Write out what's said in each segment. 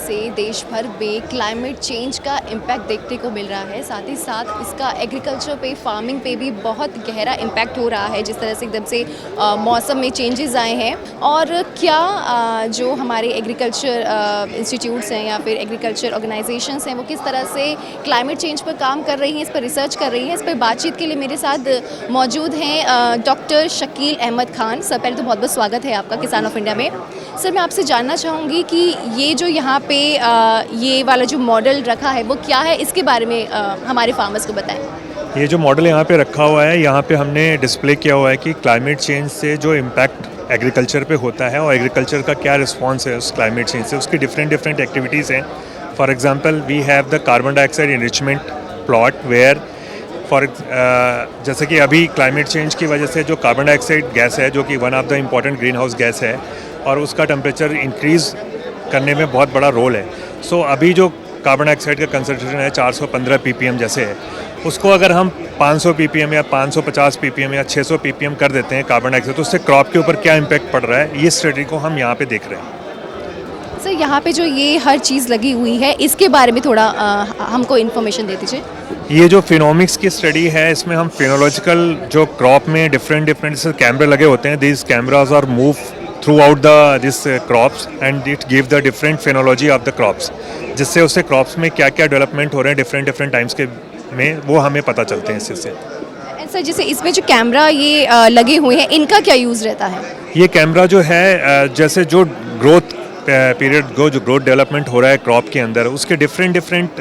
से देश भर में क्लाइमेट चेंज का इम्पैक्ट देखने को मिल रहा है। साथ ही साथ इसका एग्रीकल्चर पे, फार्मिंग पे भी बहुत गहरा इम्पैक्ट हो रहा है। जिस तरह से एकदम से मौसम में चेंजेस आए हैं और क्या जो हमारे एग्रीकल्चर इंस्टीट्यूट्स हैं या फिर एग्रीकल्चर ऑर्गेनाइजेशंस हैं वो किस तरह से क्लाइमेट चेंज पर काम कर रही हैं, इस पर रिसर्च कर रही हैं। इस पर बातचीत के लिए मेरे साथ मौजूद हैं डॉक्टर शकील अहमद खान। सर, पहले तो बहुत बहुत स्वागत है आपका किसान ऑफ इंडिया में। सर, मैं आपसे जानना चाहूँगी कि ये जो यहाँ पे ये वाला जो मॉडल रखा है वो क्या है, इसके बारे में हमारे फार्मर्स को बताएं। ये जो मॉडल यहाँ पे रखा हुआ है, यहाँ पे हमने डिस्प्ले किया हुआ है कि क्लाइमेट चेंज से जो इम्पैक्ट एग्रीकल्चर पे होता है और एग्रीकल्चर का क्या रिस्पॉन्स है उस क्लाइमेट चेंज से, उसकी डिफरेंट एक्टिविटीज़ हैं। For example we have the carbon dioxide enrichment plot where जैसे कि अभी क्लाइमेट चेंज की वजह से जो कार्बन डाइऑक्साइड गैस है, जो कि one of the important green house gas है और उसका टेम्परेचर इंक्रीज़ करने में बहुत बड़ा रोल है। सो अभी जो कार्बन डाइऑक्साइड का कंसंट्रेशन है 415 ppm जैसे है, उसको अगर हम 500 ppm या 550 ppm या 600 ppm कर देते हैं कार्बन डाइऑक्साइड, तो उससे क्रॉप के ऊपर क्या इम्पैक्ट पड़ रहा है, ये स्टडी को हम यहाँ पे देख रहे हैं। सर, यहाँ पे जो ये हर चीज़ लगी हुई है इसके बारे में थोड़ा हमको इन्फॉर्मेशन दे दीजिए। ये जो फिनोमिक्स की स्टडी है, इसमें हम फिनोलॉजिकल जो क्रॉप में डिफरेंट जैसे कैमरे लगे होते हैं, this cameras are move throughout this crops and it give the different phenology of the crops, जिससे उससे क्रॉप्स में क्या क्या डेवलपमेंट हो रहे हैं डिफरेंट टाइम्स के में, वो हमें पता चलते हैं इससे। सर, जैसे इसमें जो कैमरा ये लगे हुए हैं, इनका क्या यूज़ रहता है? ये कैमरा जो है जैसे जो ग्रोथ पीरियड जो ग्रोथ डेवलपमेंट हो रहा है क्रॉप के अंदर, उसके डिफरेंट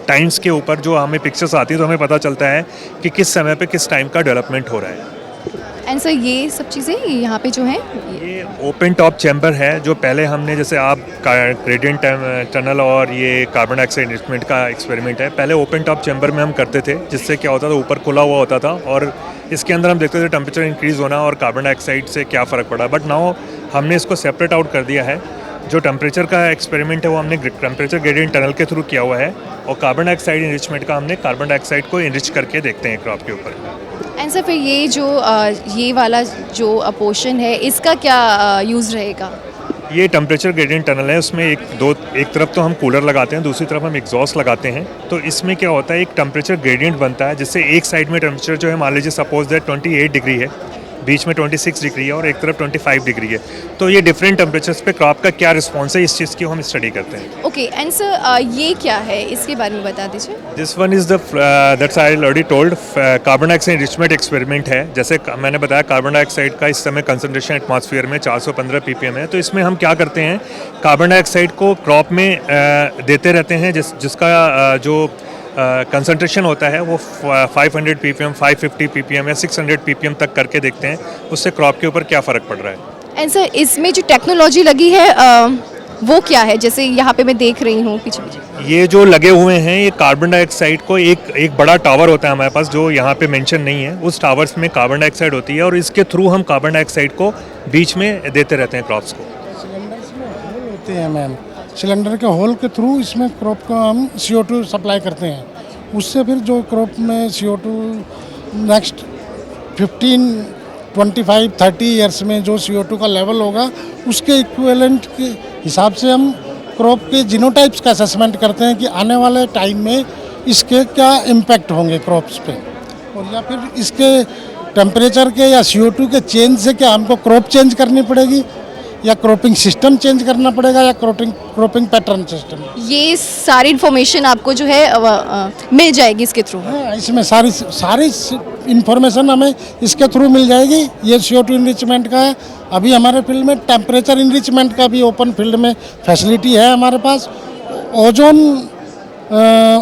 टाइम्स के ऊपर जो हमें पिक्चर्स आती है, तो हमें पता चलता है कि किस समय पे किस टाइम का डेवलपमेंट हो रहा है। एंड सर, ये सब चीज़ें यहाँ पे जो हैं, ये ओपन टॉप चैम्बर है, जो पहले हमने जैसे आप ग्रेडियंट टनल और ये कार्बन डाइऑक्साइड इनरिचमेंट का एक्सपेरिमेंट है, पहले ओपन टॉप चैम्बर में हम करते थे, जिससे क्या होता था ऊपर खुला हुआ होता था और इसके अंदर हम देखते थे टेम्परेचर इंक्रीज़ होना और कार्बन डाइऑक्साइड से क्या फ़र्क पड़ा। बट नाउ हमने इसको सेपरेट आउट कर दिया है। जो टेम्परेचर का एक्सपेरिमेंट है वो हमने टेम्परेचर ग्रेडियंट टनल के थ्रू किया हुआ है और कार्बन डाइऑक्साइड इनरिचमेंट का हमने कार्बन डाइऑक्साइड को इनरिच करके देखते हैं क्रॉप के ऊपर। एंड सर, फिर ये जो ये वाला जो पोर्शन है, इसका क्या यूज़ रहेगा? ये टेम्परेचर ग्रेडियंट टनल है, उसमें एक तरफ तो हम कूलर लगाते हैं, दूसरी तरफ हम एग्जॉस्ट लगाते हैं। तो इसमें क्या होता है, एक टेम्परेचर ग्रेडियंट बनता है, जिससे एक साइड में टेम्परेचर जो है, मान लीजिए सपोज दैट 28 डिग्री है, बीच में 26 डिग्री है और एक तरफ 25 डिग्री है, तो ये डिफरेंट टेम्परेचर्स पे क्रॉप का क्या रिस्पॉन्स है, इस चीज़ की हम स्टडी करते हैं। ओके, एंड सर, ये क्या है, इसके बारे में बता दीजिए। This one is that's I already told, carbon dioxide enrichment experiment है। जैसे मैंने बताया, कार्बन डाइऑक्साइड का इस समय कंसंट्रेशन एटमॉस्फेयर में 415 ppm है, तो इसमें हम क्या करते हैं, कार्बन डाइऑक्साइड को क्रॉप में देते रहते हैं, जिसका जो कंसंट्रेशन होता है वो 500 ppm, 550 ppm या 600 ppm तक करके देखते हैं, उससे क्रॉप के ऊपर क्या फ़र्क पड़ रहा है। एंड सर, इसमें जो टेक्नोलॉजी लगी है वो क्या है? जैसे यहाँ पे मैं देख रही हूँ पीछे ये जो लगे हुए हैं, ये कार्बन डाइऑक्साइड को एक बड़ा टावर होता है हमारे पास, जो यहाँ पे मेंशन नहीं है, उस टावर्स में कार्बन डाइऑक्साइड होती है और इसके थ्रू हम कार्बन डाइऑक्साइड को बीच में देते रहते हैं क्रॉप्स को। सिलेंडर्स में होल होते हैं मैम, सिलेंडर के होल के थ्रू इसमें क्रॉप को हम CO2 सप्लाई करते हैं, उससे फिर जो क्रॉप में CO2 नेक्स्ट 15, 25, 30 ईयर्स में जो CO2 का लेवल होगा, उसके इक्विवेलेंट के हिसाब से हम क्रॉप के जीनोटाइप्स का असेसमेंट करते हैं कि आने वाले टाइम में इसके क्या इम्पैक्ट होंगे क्रॉप्स पे, और या फिर इसके टेम्परेचर के या CO2 के चेंज से क्या हमको क्रॉप चेंज करनी पड़ेगी या क्रॉपिंग सिस्टम चेंज करना पड़ेगा या क्रॉपिंग पैटर्न सिस्टम। ये सारी इन्फॉर्मेशन आपको जो है मिल जाएगी इसके थ्रू? हाँ, इसमें सारी इन्फॉर्मेशन हमें इसके थ्रू मिल जाएगी। ये CO2 इनरिचमेंट का है, अभी हमारे फील्ड में टेम्परेचर इनरिचमेंट का भी ओपन फील्ड में फैसिलिटी है हमारे पास।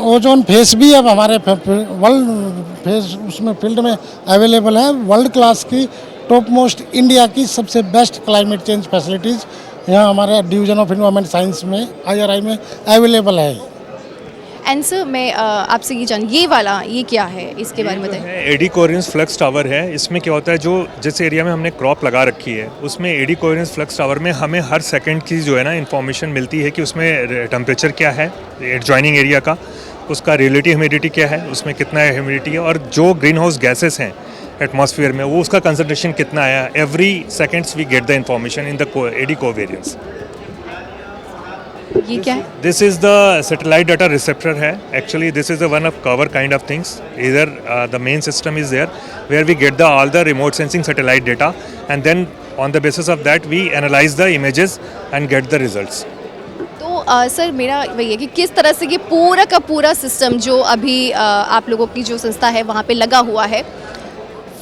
ओजोन फेस भी अब हमारे वर्ल्ड फेस उसमें फील्ड में अवेलेबल है। वर्ल्ड क्लास की टॉप मोस्ट इंडिया की सबसे बेस्ट क्लाइमेट चेंज फैसिलिटीज़ यहाँ हमारे डिवीज़न ऑफ एनवायरनमेंट साइंस में IRI में अवेलेबल है। एंड सर, मैं आपसे ये ये क्या है, इसके बारे में बताएं। एडी कोहेरेंस फ्लक्स टावर है। इसमें क्या होता है, जो जिस एरिया में हमने क्रॉप लगा रखी है, उसमें एडी कोहेरेंस फ्लक्स टावर में हमें हर सेकंड की जो है ना इन्फॉर्मेशन मिलती है कि उसमें टेम्परेचर क्या है एडजॉइनिंग एरिया का, उसका रिलेटिव ह्यूमिडिटी क्या है, उसमें कितना ह्यूमिडिटी है, और जो ग्रीन हाउस गैसेस हैं एटमॉस्फेयर में वो उसका कंसंट्रेशन कितना आया। Every seconds we get the information in the eddy covariance. ये क्या है? This is the satellite data receptor है. Actually, this is the one of cover kind of things. Either the main system is there, where we get all the remote sensing satellite data, and then on the basis of that we analyze the images and get the results. तो sir मेरा वही है कि किस तरह से ये पूरा का पूरा सिस्टम जो अभी आप लोगों की जो संस्था है वहाँ पे लगा हुआ है,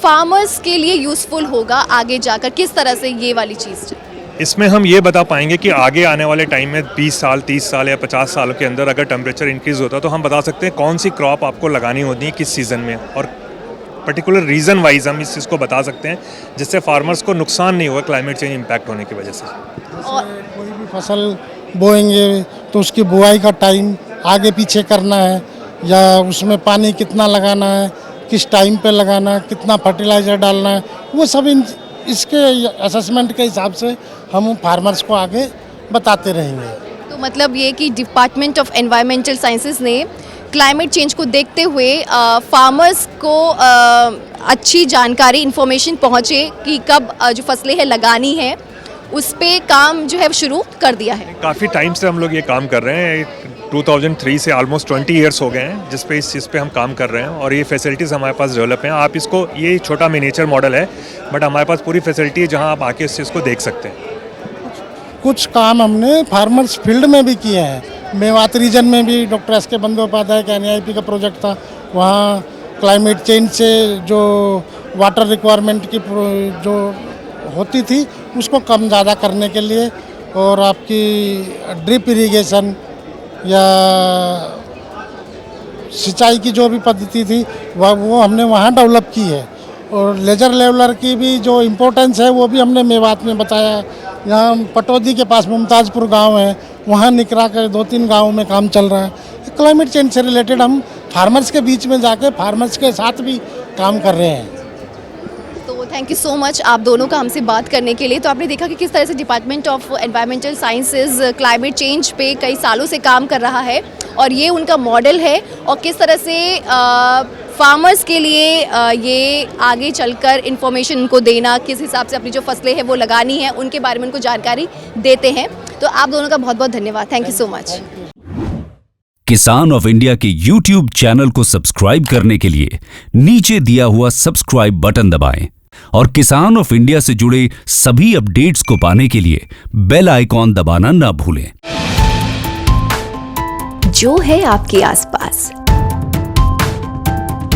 फार्मर्स के लिए यूज़फुल होगा आगे जाकर, किस तरह से ये वाली चीज़? इसमें हम ये बता पाएंगे कि आगे आने वाले टाइम में 20 साल 30 साल या 50 सालों के अंदर अगर टेम्परेचर इंक्रीज़ होता है तो हम बता सकते हैं कौन सी क्रॉप आपको लगानी होती है किस सीज़न में, और पर्टिकुलर रीज़न वाइज हम इस चीज़ को बता सकते हैं जिससे फार्मर्स को नुकसान नहीं होगा क्लाइमेट चेंज इम्पैक्ट होने की वजह से। और कोई भी फसल बोएंगे तो उसकी बुआई का टाइम आगे पीछे करना है, या उसमें पानी कितना लगाना है, किस टाइम पे लगाना है, कितना फर्टिलाइज़र डालना है, वो सब इसके असेसमेंट के हिसाब से हम फार्मर्स को आगे बताते रहेंगे। तो मतलब ये कि डिपार्टमेंट ऑफ एनवायरमेंटल साइंसेज ने क्लाइमेट चेंज को देखते हुए फार्मर्स को अच्छी जानकारी इन्फॉर्मेशन पहुँचे कि कब जो फसलें हैं लगानी है, उस पे काम जो है शुरू कर दिया है। काफ़ी टाइम से हम लोग ये काम कर रहे हैं, 2003 से ऑलमोस्ट 20 ईयर्स हो गए हैं जिस पे इस चीज़ पे हम काम कर रहे हैं, और ये फैसिलिटीज़ हमारे पास डेवलप हैं। आप इसको, ये छोटा मिनिएचर मॉडल है बट हमारे पास पूरी फैसिलिटी है जहां आप आके इस चीज़ को देख सकते हैं। कुछ काम हमने फार्मर्स फील्ड में भी किए हैं। मेवात रीजन में भी डॉक्टर एस.के. बंदोपाध्याय का NIP का प्रोजेक्ट था, वहाँ क्लाइमेट चेंज से जो वाटर रिक्वायरमेंट की जो होती थी उसको कम ज़्यादा करने के लिए, और आपकी ड्रिप इरिगेशन या सिंचाई की जो भी पद्धति थी वो हमने वहाँ डेवलप की है, और लेजर लेवलर की भी जो इम्पोर्टेंस है वो भी हमने मेवात में बताया। यहाँ पटौदी के पास मुमताज़पुर गांव है, वहाँ निकरा कर 2-3 गाँव में काम चल रहा है। क्लाइमेट चेंज से रिलेटेड हम फार्मर्स के बीच में जाके फार्मर्स के साथ भी काम कर रहे हैं। तो थैंक यू सो मच आप दोनों का हमसे बात करने के लिए। तो आपने देखा कि किस तरह से department of environmental sciences climate change पे कई सालों से काम कर रहा है, और ये उनका मॉडल है, और किस तरह से फार्मर्स के लिए ये आगे चलकर इन्फॉर्मेशन उनको देना, किस हिसाब से अपनी जो फसलें हैं वो लगानी है, उनके बारे में उनको जानकारी देते हैं। तो आप दोनों का बहुत बहुत धन्यवाद, थैंक यू सो मच। किसान ऑफ इंडिया के YouTube चैनल को सब्सक्राइब करने के लिए नीचे दिया हुआ सब्सक्राइब बटन दबाएं, और किसान ऑफ इंडिया से जुड़े सभी अपडेट्स को पाने के लिए बेल आइकॉन दबाना ना भूलें। जो है आपके आसपास,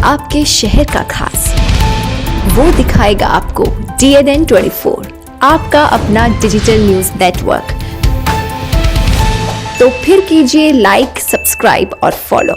आपके शहर का खास, वो दिखाएगा आपको DNN 24, आपका अपना डिजिटल न्यूज नेटवर्क। तो फिर कीजिए लाइक, सब्सक्राइब और फॉलो।